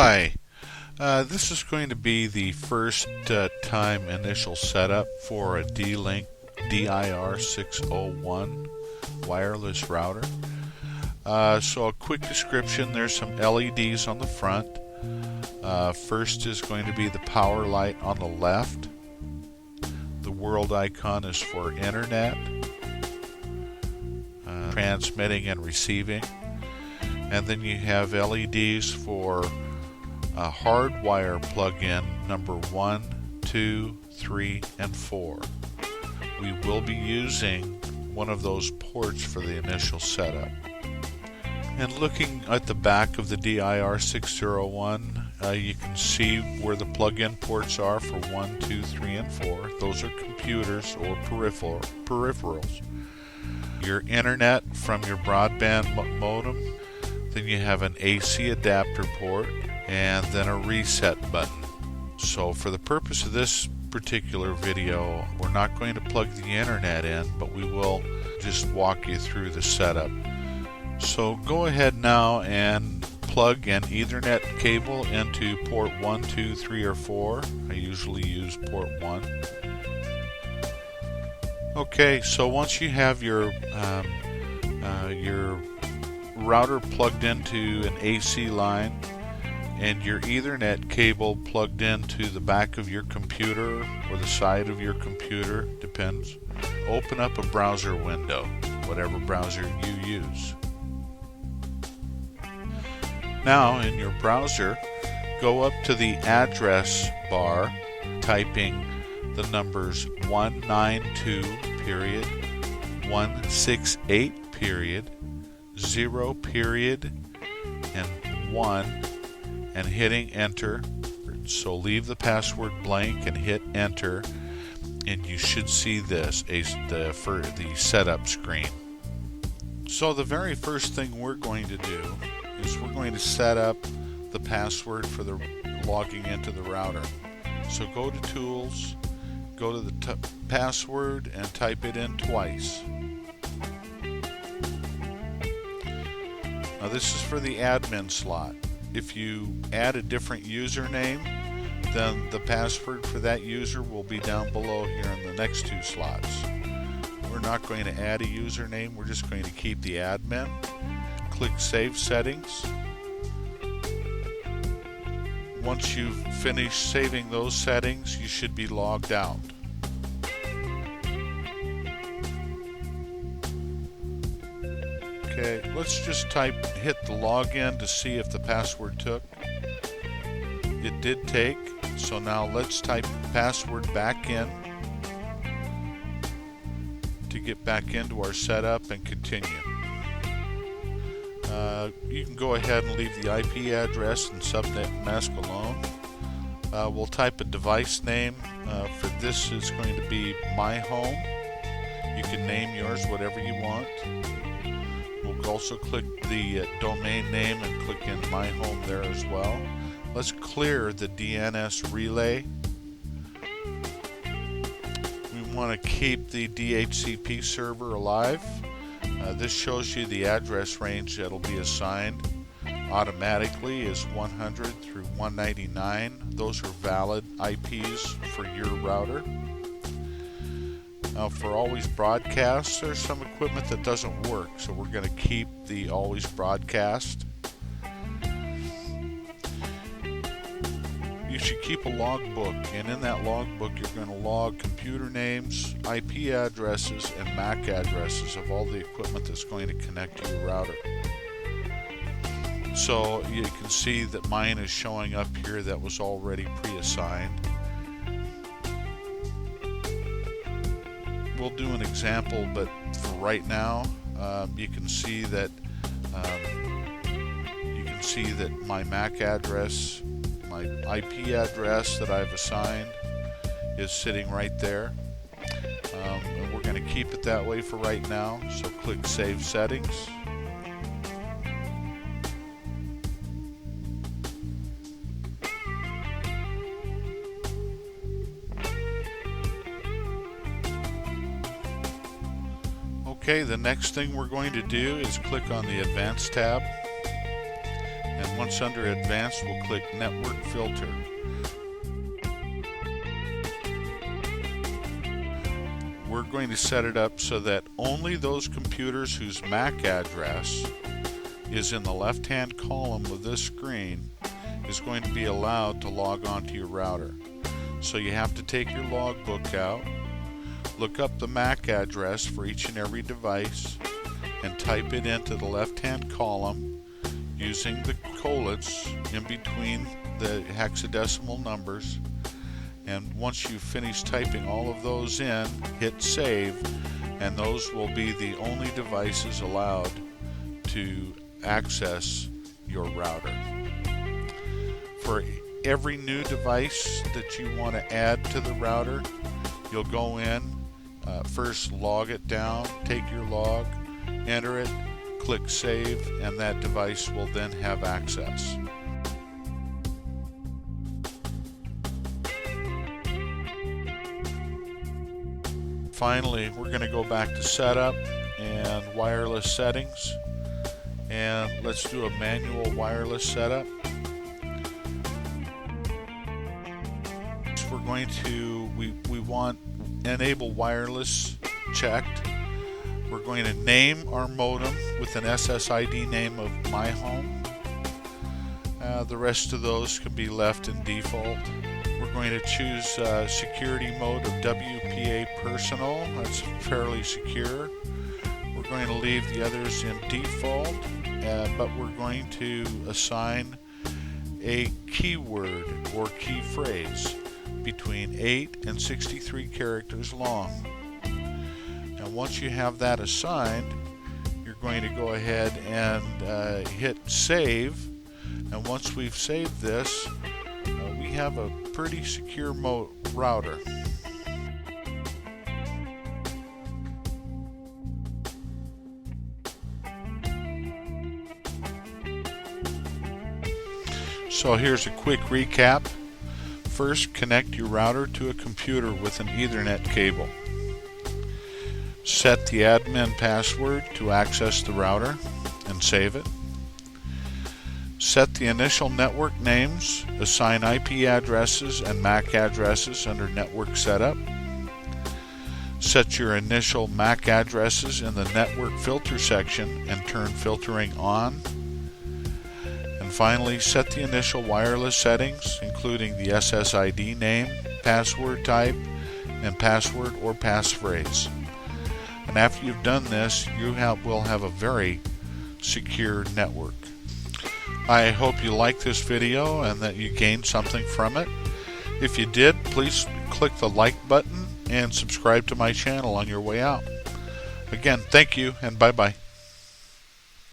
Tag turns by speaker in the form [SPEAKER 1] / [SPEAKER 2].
[SPEAKER 1] Hi, this is going to be the first time initial setup for a Dlink DIR-601 wireless router. So a quick description, there's some LEDs on the front. First is going to be the power light on the left. The world icon is for internet, transmitting and receiving. And then you have LEDs for hardwire plug-in number 1, 2, 3, and 4. We will be using one of those ports for the initial setup. And looking at the back of the DIR-601, you can see where the plug-in ports are for 1, 2, 3, and 4. Those are computers or peripherals. Your internet from your broadband modem. Then you have an AC adapter port and then a reset button. So for the purpose of this particular video, we're not going to plug the internet in, but we will just walk you through the setup. So go ahead now and plug an Ethernet cable into port 1, 2, 3, or 4. I usually use port 1. Okay, so once you have your router plugged into an AC line and your Ethernet cable plugged into the back of your computer or the side of your computer, depends, open up a browser window, whatever browser you use. Now in your browser, go up to the address bar, typing the numbers 192 period 168 period 0 period and 1 and hitting enter. So leave the password blank and hit enter, and you should see this for the setup screen. So the very first thing we're going to do is we're going to set up the password for the logging into the router. So go to tools, go to the password and type it in twice. Now this is for the admin slot. If you add a different username, then the password for that user will be down below here in the next two slots. We're not going to add a username, we're just going to keep the admin. Click Save Settings. Once you've finished saving those settings, you should be logged out. Okay, let's just hit the login to see if the password took. It did take, so now let's type the password back in to get back into our setup and continue. You can go ahead and leave the IP address and subnet mask alone. We'll type a device name. For this, it's going to be My Home. You can name yours whatever you want. We'll also click the domain name and click in My Home there as well. Let's clear the DNS relay. We want to keep the DHCP server alive. This shows you the address range that'll be assigned automatically is 100 through 199. Those are valid IPs for your router. Now for always broadcast, there's some equipment that doesn't work, so we're going to keep the always broadcast. You should keep a logbook, and in that logbook you're going to log computer names, IP addresses, and MAC addresses of all the equipment that's going to connect to your router. So you can see that mine is showing up here that was already pre-assigned. We'll do an example, but for right now, you can see that my MAC address, my IP address that I've assigned, is sitting right there. And we're going to keep it that way for right now. So click Save Settings. Okay, the next thing we're going to do is click on the Advanced tab, and Once under Advanced, we'll click Network Filter. We're going to set it up so that only those computers whose MAC address is in the left-hand column of this screen is going to be allowed to log on to your router. So you have to take your logbook out, look up the MAC address for each and every device, and type it into the left-hand column using the colons in between the hexadecimal numbers. And once you've finished typing all of those in, hit save, and those will be the only devices allowed to access your router. For every new device that you want to add to the router, you'll go in, first log it down, take your log, enter it, click save, and that device will then have access. Finally, we're going to go back to setup and wireless settings, and let's do a manual wireless setup. So we're going to, we want enable wireless checked. We're going to name our modem with an SSID name of my home. The rest of those can be left in default. We're going to choose security mode of WPA personal. That's fairly secure. We're going to leave the others in default, but we're going to assign a keyword or key phrase between 8 and 63 characters long. Now once you have that assigned, you're going to go ahead and hit save, and once we've saved this, we have a pretty secure router. So here's a quick recap. First, connect your router to a computer with an Ethernet cable. Set the admin password to access the router and save it. Set the initial network names, assign IP addresses and MAC addresses under Network Setup. Set your initial MAC addresses in the Network Filter section and turn filtering on. And finally, set the initial wireless settings, including the SSID name, password type, and password or passphrase. And after you've done this, you will have a very secure network. I hope you liked this video and that you gained something from it. If you did, please click the like button and subscribe to my channel on your way out. Again, thank you and bye-bye.